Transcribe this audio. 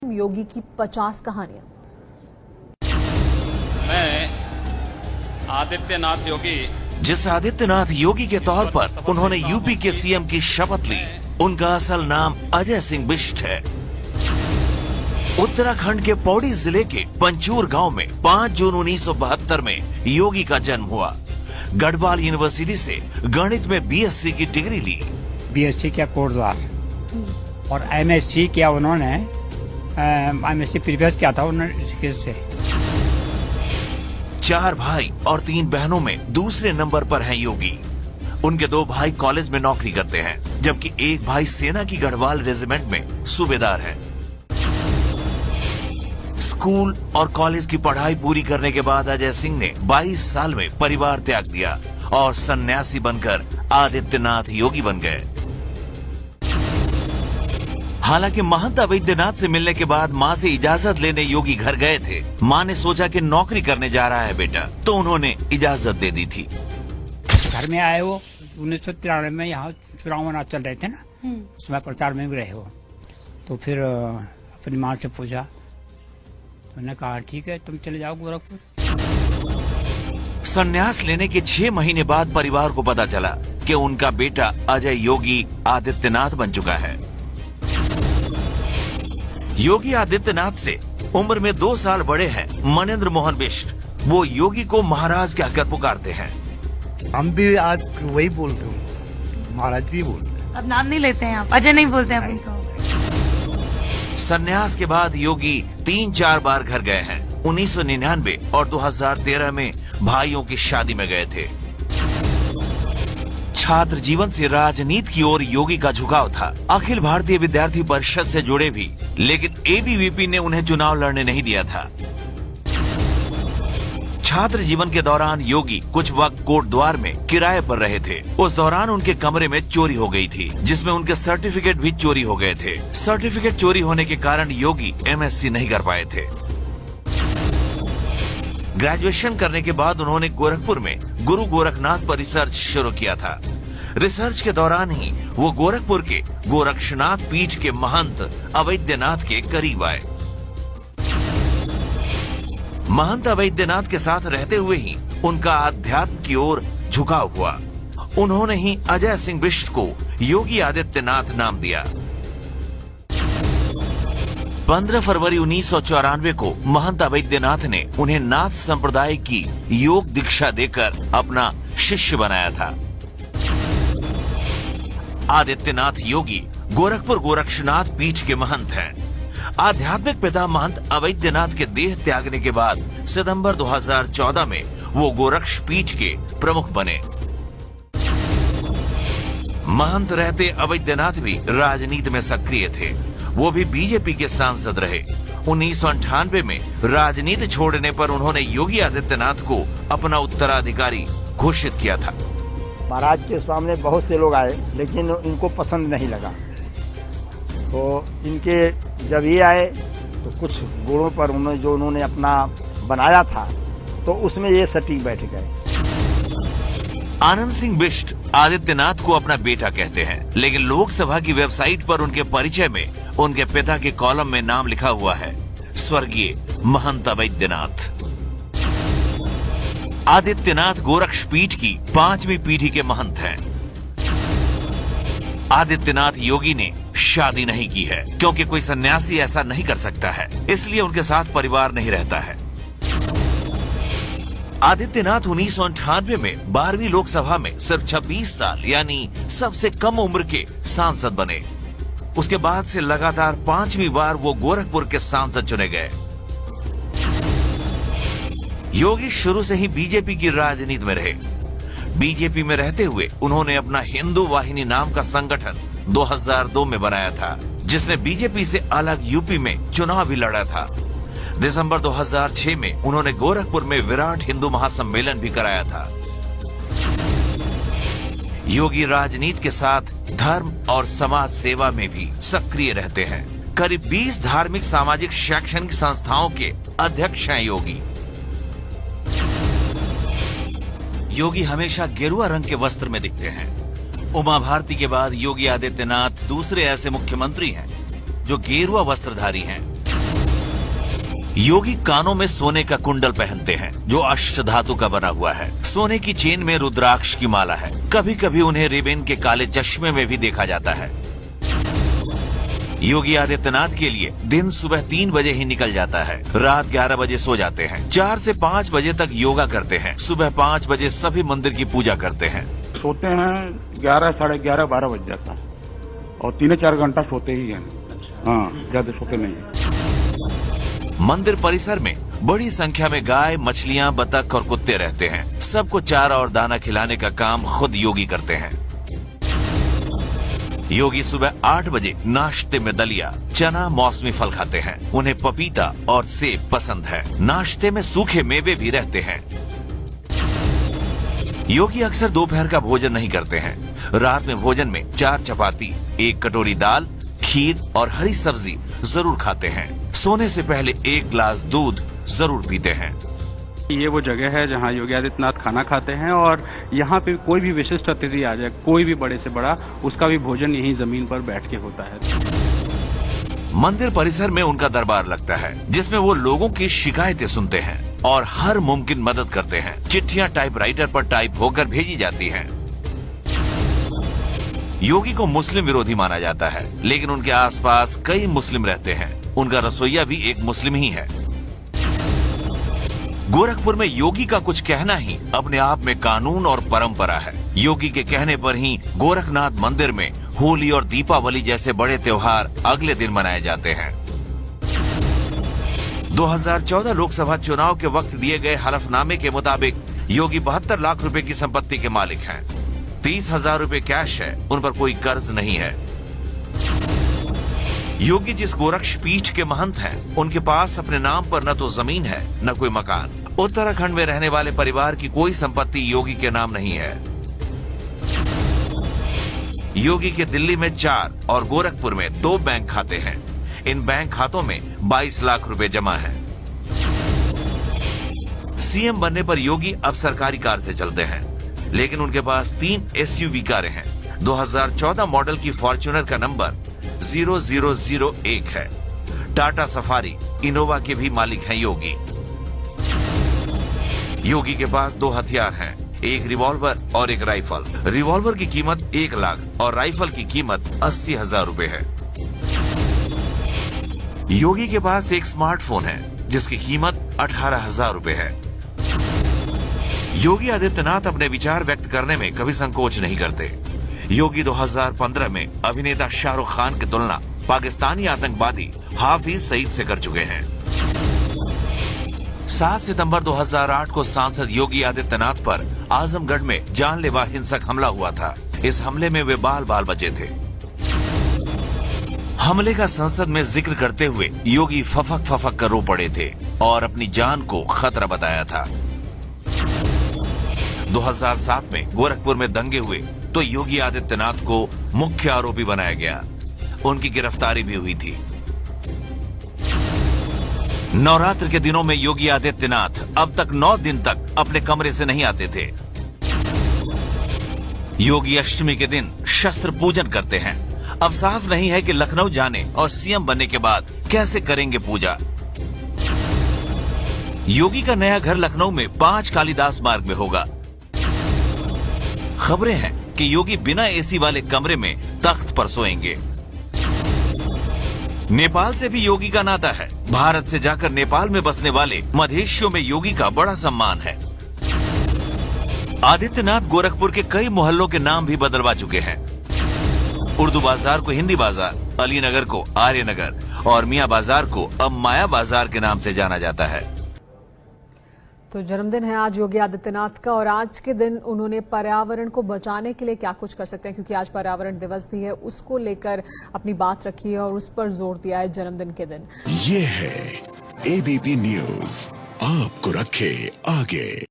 योगी की 50 कहानियां। मैं आदित्यनाथ योगी, जिस आदित्यनाथ योगी के तौर पर उन्होंने यूपी के सीएम की शपथ ली, उनका असल नाम अजय सिंह बिष्ट है। उत्तराखंड के पौड़ी जिले के पंचूर गांव में 5 जून 1972 में योगी का जन्म हुआ। गढ़वाल यूनिवर्सिटी से गणित में बीएससी की डिग्री ली। बीएससी किया कोटद्वार और एमएससी किया उन्होंने, एमएससी प्रीवियस किया था उन्होंने इसके से। 4 भाई और 3 बहनों में दूसरे नंबर पर हैं योगी। उनके 2 भाई कॉलेज में नौकरी करते हैं, जबकि एक भाई सेना की गढ़वाल रेजिमेंट में सूबेदार है। स्कूल और कॉलेज की पढ़ाई पूरी करने के बाद अजय सिंह ने 22 साल में परिवार त्याग दिया और सन्यासी बनकर आदित्यनाथ योगी बन गए। हालांकि महंत अवैधनाथ से मिलने के बाद मां से इजाजत लेने योगी घर गए थे। मां ने सोचा कि नौकरी करने जा रहा है बेटा, तो उन्होंने इजाजत दे दी थी। घर में आए वो 1993 में, यहाँ चुनाव चल रहे थे ना, उसमें प्रचार में भी रहे हो। तो फिर अपनी माँ से पूछा, तो उन्होंने कहा ठीक है तुम चले जाओ गोरखपुर। संन्यास लेने के 6 महीने बाद परिवार को पता चला कि उनका बेटा अजय योगी आदित्यनाथ बन चुका है। योगी आदित्यनाथ से उम्र में 2 साल बड़े हैं मनेंद्र मोहन बिष्ट। वो योगी को महाराज कहकर पुकारते हैं। हम भी आज वही बोलते हैं, महाराज जी बोलते हैं। अब नाम नहीं लेते हैं आप, अजय नहीं बोलते हैं उनको। संन्यास के बाद योगी 3-4 बार घर गए हैं। 1999 और 2013 में भाइयों की शादी में गए थे। छात्र जीवन से राजनीति की ओर योगी का झुकाव था। अखिल भारतीय विद्यार्थी परिषद से जुड़े भी, लेकिन एबीवीपी ने उन्हें चुनाव लड़ने नहीं दिया था। छात्र जीवन के दौरान योगी कुछ वक्त कोटद्वार में किराए पर रहे थे। उस दौरान उनके कमरे में चोरी हो गई थी, जिसमें उनके सर्टिफिकेट भी चोरी हो गए थे। सर्टिफिकेट चोरी होने के कारण योगी एमएससी नहीं कर पाए थे। ग्रेजुएशन करने के बाद उन्होंने गोरखपुर में गुरु गोरखनाथ पर रिसर्च शुरू किया था। रिसर्च के दौरान ही वो गोरखपुर के गोरक्षनाथ पीठ के महंत अवैधनाथ के करीब आए। महंत अवैधनाथ के साथ रहते हुए ही उनका अध्यात्म की ओर झुकाव हुआ। उन्होंने ही अजय सिंह बिष्ट को योगी आदित्यनाथ नाम दिया। 15 फरवरी 1994 को महंत अवैधनाथ ने उन्हें नाथ संप्रदाय की योग दीक्षा देकर अपना शिष्य बनाया था। आदित्यनाथ योगी गोरखपुर गोरक्षनाथ पीठ के महंत हैं। आध्यात्मिक पिता महंत अवैधनाथ के देह त्यागने के बाद सितंबर 2014 में वो गोरक्ष पीठ के प्रमुख बने। महंत रहते अवैधनाथ भी राजनीति में सक्रिय थे। वो भी बीजेपी के सांसद रहे। 1998 में राजनीति छोड़ने पर उन्होंने योगी आदित्यनाथ को अपना उत्तराधिकारी घोषित किया था। महाराज के सामने बहुत से लोग आए, लेकिन इनको पसंद नहीं लगा। तो इनके जब ये आए तो कुछ गुणों पर उन्होंने अपना बनाया था, तो उसमें ये सटीक बैठ गए। आनंद सिंह बिष्ट आदित्यनाथ को अपना बेटा कहते हैं, लेकिन लोकसभा की वेबसाइट पर उनके परिचय में उनके पिता के कॉलम में नाम लिखा हुआ है, स्वर्गीय महंत अवैधनाथ। आदित्यनाथ गोरक्ष पीठ की 5वीं पीढ़ी के महंत हैं। आदित्यनाथ योगी ने शादी नहीं की है, क्योंकि कोई सन्यासी ऐसा नहीं कर सकता है, इसलिए उनके साथ परिवार नहीं रहता है। आदित्यनाथ 1998 में 12वीं लोकसभा में सिर्फ 26 साल यानी सबसे कम उम्र के सांसद बने। उसके बाद से लगातार 5वीं बार वो गोरखपुर के सांसद चुने गए। योगी शुरू से ही बीजेपी की राजनीति में रहे। बीजेपी में रहते हुए उन्होंने अपना हिंदू वाहिनी नाम का संगठन 2002 में बनाया था, जिसने बीजेपी से अलग यूपी में चुनाव भी लड़ा था। दिसंबर 2006 में उन्होंने गोरखपुर में विराट हिंदू महासम्मेलन भी कराया था। योगी राजनीति के साथ धर्म और समाज सेवा में भी सक्रिय रहते हैं। करीब 20 धार्मिक, सामाजिक, शैक्षणिक संस्थाओं के अध्यक्ष हैं योगी। योगी हमेशा गेरुआ रंग के वस्त्र में दिखते हैं। उमा भारती के बाद योगी आदित्यनाथ दूसरे ऐसे मुख्यमंत्री हैं जो गेरुआ वस्त्रधारी हैं। योगी कानों में सोने का कुंडल पहनते हैं जो अष्ट धातु का बना हुआ है। सोने की चेन में रुद्राक्ष की माला है। कभी कभी उन्हें रिबन के काले चश्मे में भी देखा जाता है। योगी आदित्यनाथ के लिए दिन सुबह 3 बजे ही निकल जाता है, रात 11 बजे सो जाते हैं, 4 से 5 बजे तक योगा करते हैं, सुबह 5 बजे सभी मंदिर की पूजा करते हैं। सोते हैं 11, साढ़े 11, 12 बज जाता है और 3-4 घंटा सोते ही हैं। हाँ, ज्यादा सोते नहीं है। मंदिर परिसर में बड़ी संख्या में गाय, मछलियां, बतख और कुत्ते रहते हैं। सबको चारा और दाना खिलाने का काम खुद योगी करते हैं। योगी सुबह 8 बजे नाश्ते में दलिया, चना, मौसमी फल खाते हैं। उन्हें पपीता और सेब पसंद है। नाश्ते में सूखे मेवे भी रहते हैं। योगी अक्सर दोपहर का भोजन नहीं करते हैं। रात में भोजन में 4 चपाती, 1 कटोरी दाल, खीर और हरी सब्जी जरूर खाते हैं। सोने से पहले 1 गिलास दूध जरूर पीते हैं। ये वो जगह है जहां योगी आदित्यनाथ खाना खाते हैं और यहाँ पे कोई भी विशिष्ट अतिथि आ जाए, कोई भी बड़े से बड़ा, उसका भी भोजन यहीं जमीन पर बैठ के होता है। मंदिर परिसर में उनका दरबार लगता है जिसमें वो लोगों की शिकायतें सुनते हैं और हर मुमकिन मदद करते हैं। चिट्ठियां टाइपराइटर पर टाइप होकर भेजी जाती हैं। योगी को मुस्लिम विरोधी माना जाता है, लेकिन उनके आसपास कई मुस्लिम रहते हैं। उनका रसोइया भी एक मुस्लिम ही है। गोरखपुर में योगी का कुछ कहना ही अपने आप में कानून और परंपरा है। योगी के कहने पर ही गोरखनाथ मंदिर में होली और दीपावली जैसे बड़े त्योहार अगले दिन मनाए जाते हैं। 2014 लोकसभा चुनाव के वक्त दिए गए हलफनामे के मुताबिक योगी 72 लाख रुपए की संपत्ति के मालिक हैं। 30,000 रुपए कैश है, उन पर कोई कर्ज नहीं है। योगी जिस गोरक्ष पीठ के महंत हैं, उनके पास अपने नाम पर न तो जमीन है न कोई मकान। उत्तराखंड में रहने वाले परिवार की कोई संपत्ति योगी के नाम नहीं है। योगी के दिल्ली में 4 और गोरखपुर में 2 बैंक खाते हैं। इन बैंक खातों में 22 लाख रुपए जमा है। सीएम बनने पर योगी अब सरकारी कार से चलते हैं, लेकिन उनके पास 3 एसयूवी कारें हैं। 2014 मॉडल की फॉर्च्यूनर का नंबर 0001 है। टाटा सफारी, इनोवा के भी मालिक हैं योगी। योगी के पास 2 हथियार हैं, एक रिवॉल्वर और एक राइफल। रिवॉल्वर की कीमत 1 लाख और राइफल की कीमत 80,000 रुपए है। योगी के पास एक स्मार्टफोन है जिसकी कीमत 18,000 रुपए है। योगी आदित्यनाथ अपने विचार व्यक्त करने में कभी संकोच नहीं करते। योगी 2015 में अभिनेता शाहरुख खान की तुलना पाकिस्तानी आतंकवादी हाफिज सईद से कर चुके हैं। 7 सितंबर 2008 को सांसद योगी आदित्यनाथ पर आजमगढ़ में जानलेवा हिंसक हमला हुआ था। इस हमले में वे बाल बाल बचे थे। हमले का संसद में जिक्र करते हुए योगी फफक फफक कर रो पड़े थे और अपनी जान को खतरा बताया था। 2007 में गोरखपुर में दंगे हुए तो योगी आदित्यनाथ को मुख्य आरोपी बनाया गया। उनकी गिरफ्तारी भी हुई थी। नवरात्र के दिनों में योगी आदित्यनाथ अब तक 9 दिन तक अपने कमरे से नहीं आते थे। योगी अष्टमी के दिन शस्त्र पूजन करते हैं। अब साफ नहीं है कि लखनऊ जाने और सीएम बनने के बाद कैसे करेंगे पूजा। योगी का नया घर लखनऊ में 5 कालिदास मार्ग में होगा। खबरें हैं कि योगी बिना एसी वाले कमरे में तख्त पर सोएंगे। नेपाल से भी योगी का नाता है। भारत से जाकर नेपाल में बसने वाले मधेशियों में योगी का बड़ा सम्मान है। आदित्यनाथ गोरखपुर के कई मोहल्लों के नाम भी बदलवा चुके हैं। उर्दू बाजार को हिंदी बाजार, अली नगर को आर्य नगर और मियां बाजार को अब माया बाजार के नाम से जाना जाता है। तो जन्मदिन है आज योगी आदित्यनाथ का और आज के दिन उन्होंने पर्यावरण को बचाने के लिए क्या कुछ कर सकते हैं, क्योंकि आज पर्यावरण दिवस भी है, उसको लेकर अपनी बात रखी है और उस पर जोर दिया है जन्मदिन के दिन। ये है एबीपी न्यूज, आपको रखे आगे।